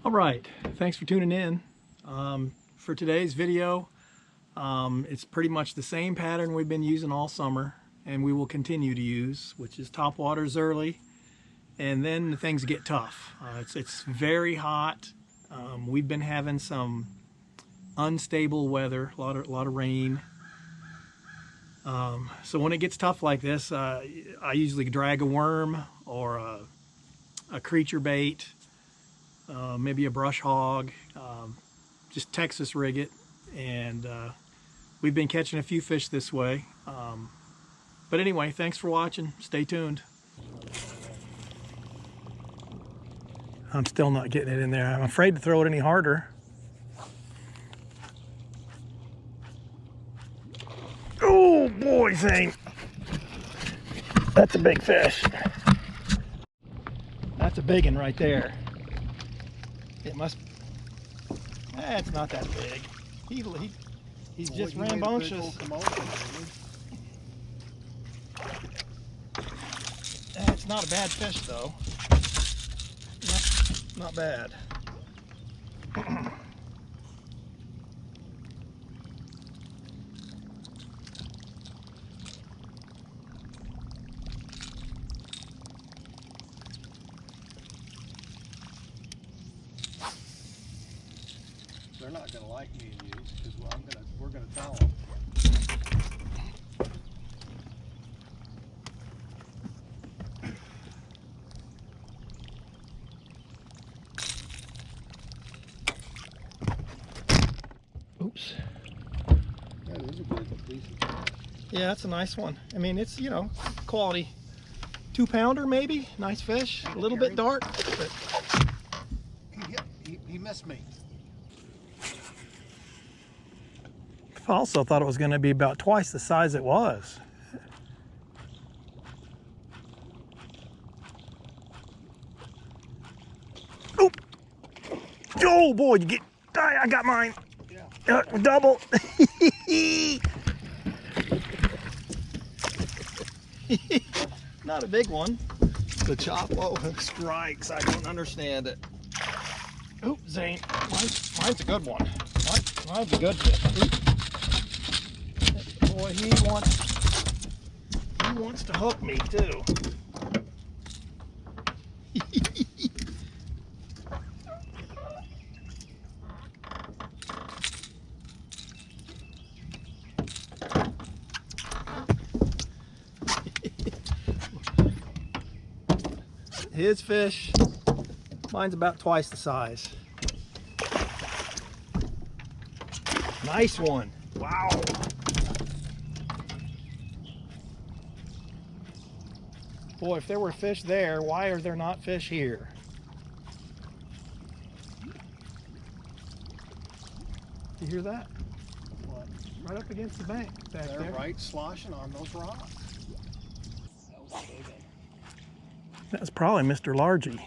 All right, thanks for tuning in. For today's video, it's pretty much the same pattern we've been using all summer and we will continue to use, which is top waters early and then the things get tough. It's very hot. We've been having some unstable weather, a lot of rain. So when it gets tough like this, I usually drag a worm or a creature bait, maybe a brush hog, just Texas rig it, and we've been catching a few fish this way. But anyway, thanks for watching. Stay tuned. I'm still not getting it in there. I'm afraid to throw it any harder. Oh boy, Zane. That's a big fish. That's a big one right there. It must. It's not that big. He's just rambunctious. It's not a bad fish though. Not bad. They're not going to like me and you because we're going to tell them. Oops. That is a good piece. Yeah, that's a nice one. I mean, it's, you know, quality 2-pounder maybe. Nice fish. A little bit dark, but He missed me. I also thought it was going to be about twice the size it was. Oh, oh boy, you get! I got mine. Yeah. Double. Not a big one. The Chapo strikes. I don't understand it. Oh, Zane, mine's a good one. Mine's a good fish. Boy, he wants to hook me too. His fish, mine's about twice the size. Nice one. Wow. Boy, if there were fish there, why are there not fish here? You hear that? What? Right up against the bank back there. They're right sloshing on those rocks. That was a big one. That's probably Mr. Largy.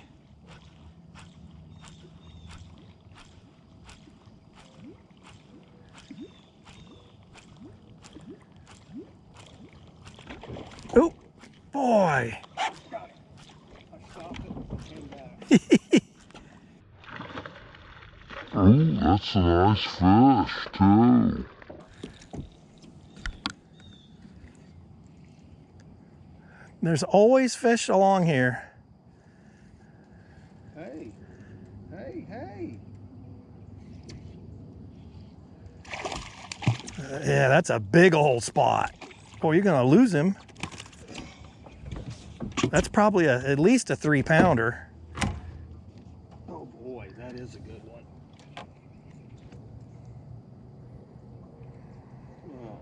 Oh, boy. Got it. I stopped it and came back. Oh, that's a nice fish, too. There's always fish along here. Hey. Hey, hey. Yeah, that's a big old spot. Boy, you're gonna lose him. That's probably at least a 3-pounder. Oh boy, that is a good one. Oh.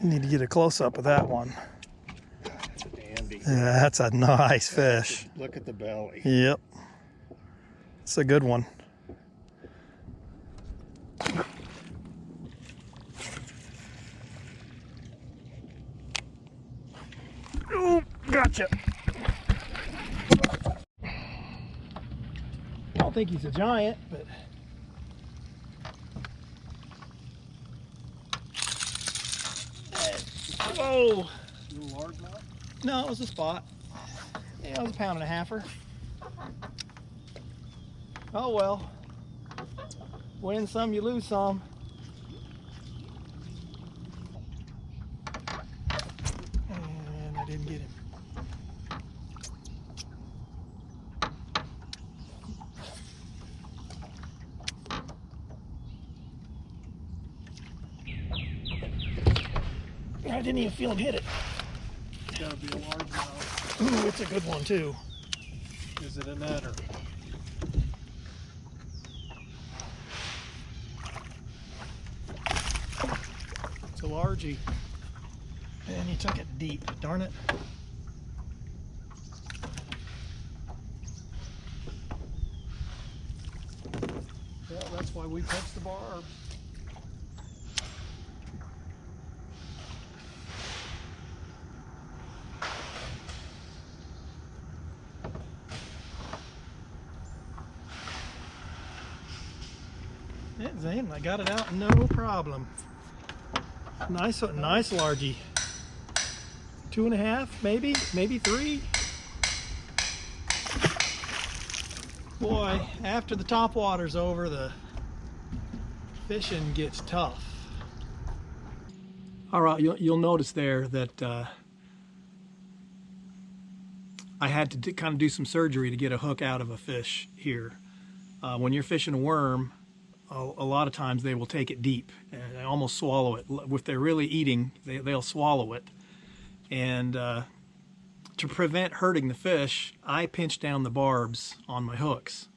You need to get a close-up of that one. That's a dandy. Yeah, that's a nice fish. Look at the belly. Yep. It's a good one. Ooh, gotcha. don't think he's a giant, but whoa! Little largemouth? No, it was a spot. Yeah, it was a 1.5-pounder. Oh well. Win some, you lose some. And I didn't get him. I didn't even feel him hit it. It's gotta be a largemouth. Ooh, it's a good one too. Is it a netter? It's a largie. And he took it deep, darn it. Well, that's why we pinch the barbs. Zane, I got it out, no problem. Nice largie. 2.5, maybe 3. Boy, after the top water's over, the fishing gets tough. All right, you'll notice there that I had to kind of do some surgery to get a hook out of a fish here. When you're fishing a worm, a lot of times they will take it deep and almost swallow it. If they're really eating, they'll swallow it. And to prevent hurting the fish, I pinch down the barbs on my hooks.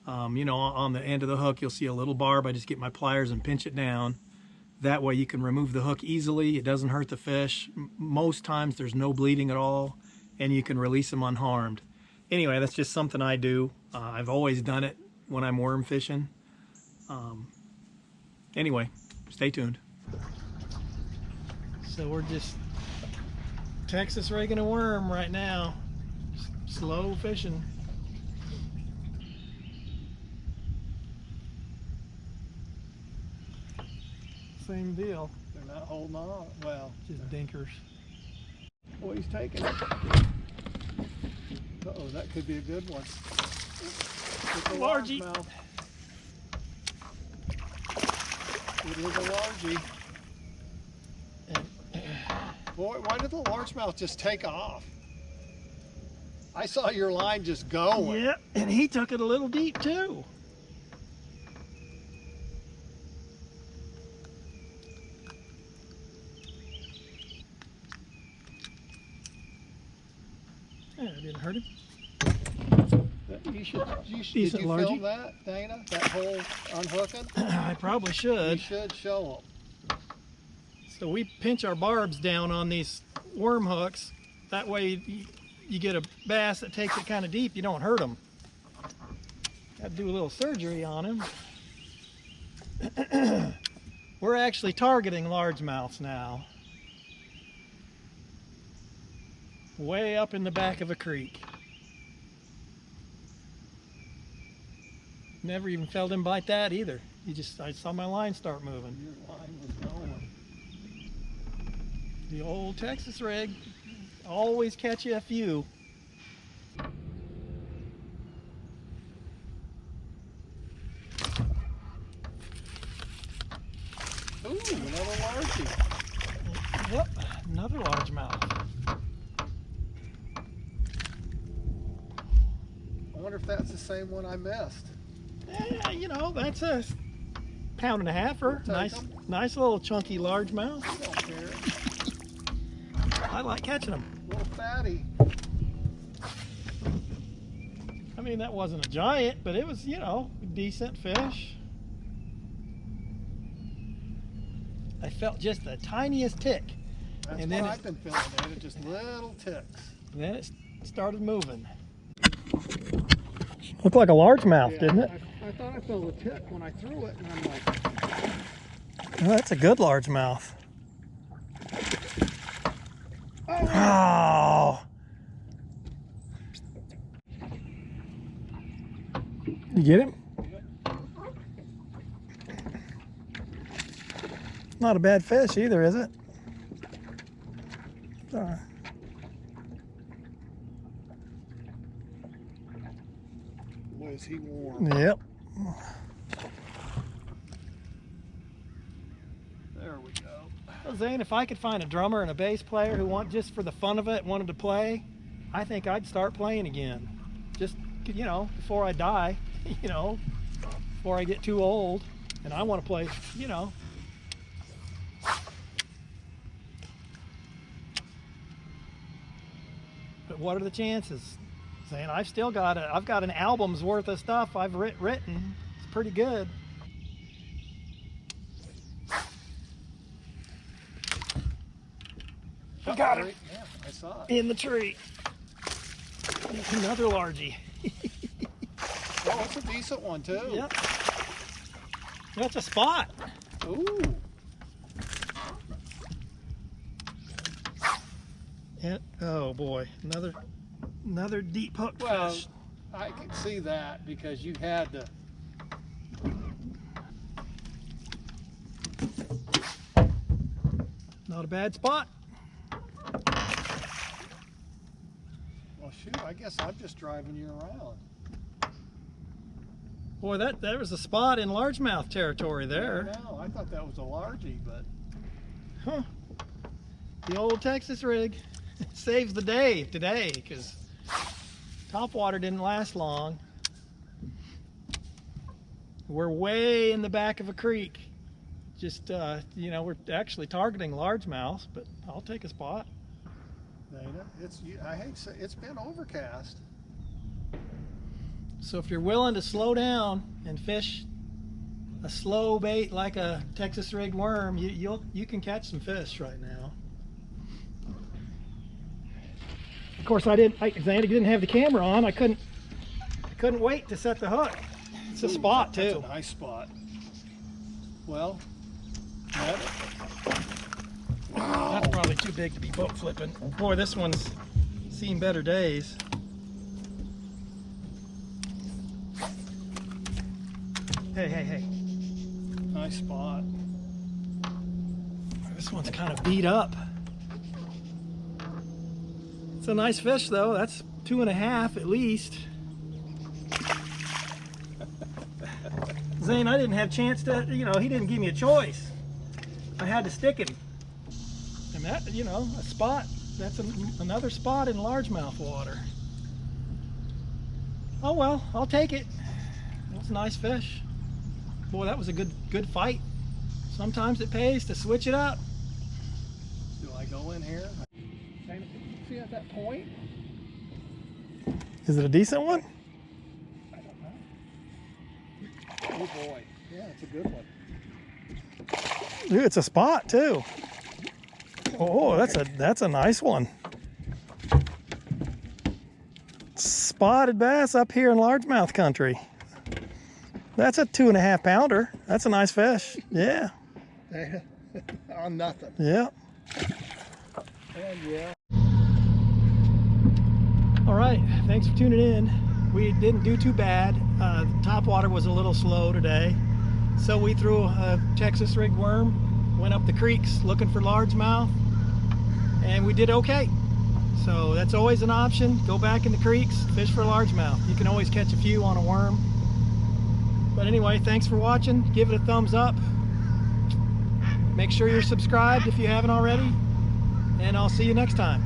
You know, on the end of the hook, you'll see a little barb. I just get my pliers and pinch it down. That way you can remove the hook easily. It doesn't hurt the fish. Most times there's no bleeding at all, and you can release them unharmed. Anyway, that's just something I do. I've always done it when I'm worm fishing. Anyway, stay tuned. So we're just Texas rigging a worm right now. Slow fishing. Same deal. They're not holding on. Well, Just dinkers. boy, he's taking it. Uh-oh, that could be a good one. It's a Largie. largemouth. It is a largie. Boy, why did the largemouth just take off? I saw your line just going. Yeah, and he took it a little deep too. Yeah, it didn't hurt him. You should did Decent you largie. film that, Dana? That whole unhooking? I probably You should. should show them. So we pinch our barbs down on these worm hooks. That way you get a bass that takes it kind of deep, you don't hurt them. Got to do a little surgery on him. We're actually targeting largemouths now. Way up in the back of a creek. Never even felt him bite that either. I saw my line start moving. Your line was going. The old Texas rig. Always catch you a few. Ooh, another largie. Yep, another largemouth. I wonder if that's the same one I missed. Yeah, you know, that's a 1.5-pounder. We'll take 'em. Nice little chunky largemouth. Don't care. I like catching them. Little fatty. I mean, that wasn't a giant, but it was, you know, a decent fish. I felt just the tiniest tick. That's And what then I've been feeling, David. Just little ticks. And then it started moving. Looked like a largemouth, didn't it? I thought I felt a tick when I threw it, and I'm like, Oh, that's a good largemouth. Oh. You get him? Not a bad fish either, is it? Boy, is he warm. Yep. There we go. Well, Zane, if I could find a drummer and a bass player who just for the fun of it, wanted to play, I think I'd start playing again. Just, you know, before I die, you know, before I get too old, and I want to play, you know. But what are the chances? Saying I've got an album's worth of stuff I've written. It's pretty good. I got it. Yeah, I saw it. In the tree. Another largie. Well, it's a decent one too. Yep. That's a spot. Ooh. Yeah. Oh boy, another deep hook Well, fish. I can see that because you had to. Not a bad spot. Well, shoot, I guess I'm just driving you around. Boy, that was a spot in largemouth territory there. No, I thought that was a largie, but. Huh. The old Texas rig saves the day today because topwater didn't last long. We're way in the back of a creek. Just, you know, we're actually targeting largemouth, but I'll take a spot. Dana, I hate to say, it's been overcast. So if you're willing to slow down and fish a slow bait like a Texas rigged worm, you can catch some fish right now. Of course, Xandy didn't have the camera on. I couldn't wait to set the hook. It's a spot too. That's a nice spot. Well, That's probably too big to be boat flipping. Boy, this one's seen better days. Hey. nice spot. This one's kind of beat up. It's a nice fish though. That's 2.5 at least. Zane, I didn't have a chance to, you know, he didn't give me a choice. I had to stick him. And that, you know, a spot, that's another spot in largemouth water. Oh well, I'll take it. That's a nice fish. Boy, that was a good fight. Sometimes it pays to switch it up. Do I go in here? See at that point? Is it a decent one? I don't know. Oh boy, yeah, it's a good one. Dude, it's a spot too. Oh, that's a nice one. Spotted bass up here in largemouth country. That's a 2.5 pounder. That's a nice fish. Yeah. On nothing. Yeah. And yeah. All right. Thanks for tuning in. We didn't do too bad. The topwater was a little slow today, so we threw a Texas rigged worm, went up the creeks looking for largemouth, and we did okay. So that's always an option. Go back in the creeks, fish for largemouth. You can always catch a few on a worm. But anyway, thanks for watching. Give it a thumbs up. Make sure you're subscribed if you haven't already. And I'll see you next time.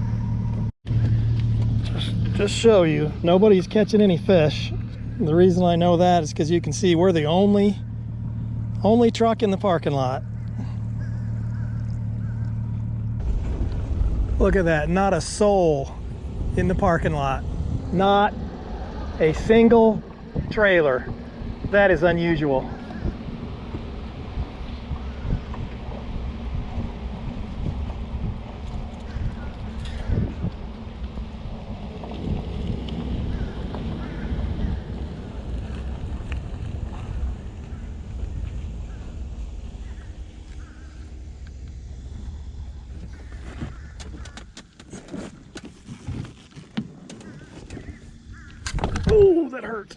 Just show you, nobody's catching any fish. The reason I know that is because you can see we're the only truck in the parking lot. Look at that, not a soul in the parking lot. Not a single trailer. That is unusual. Oh, that hurt.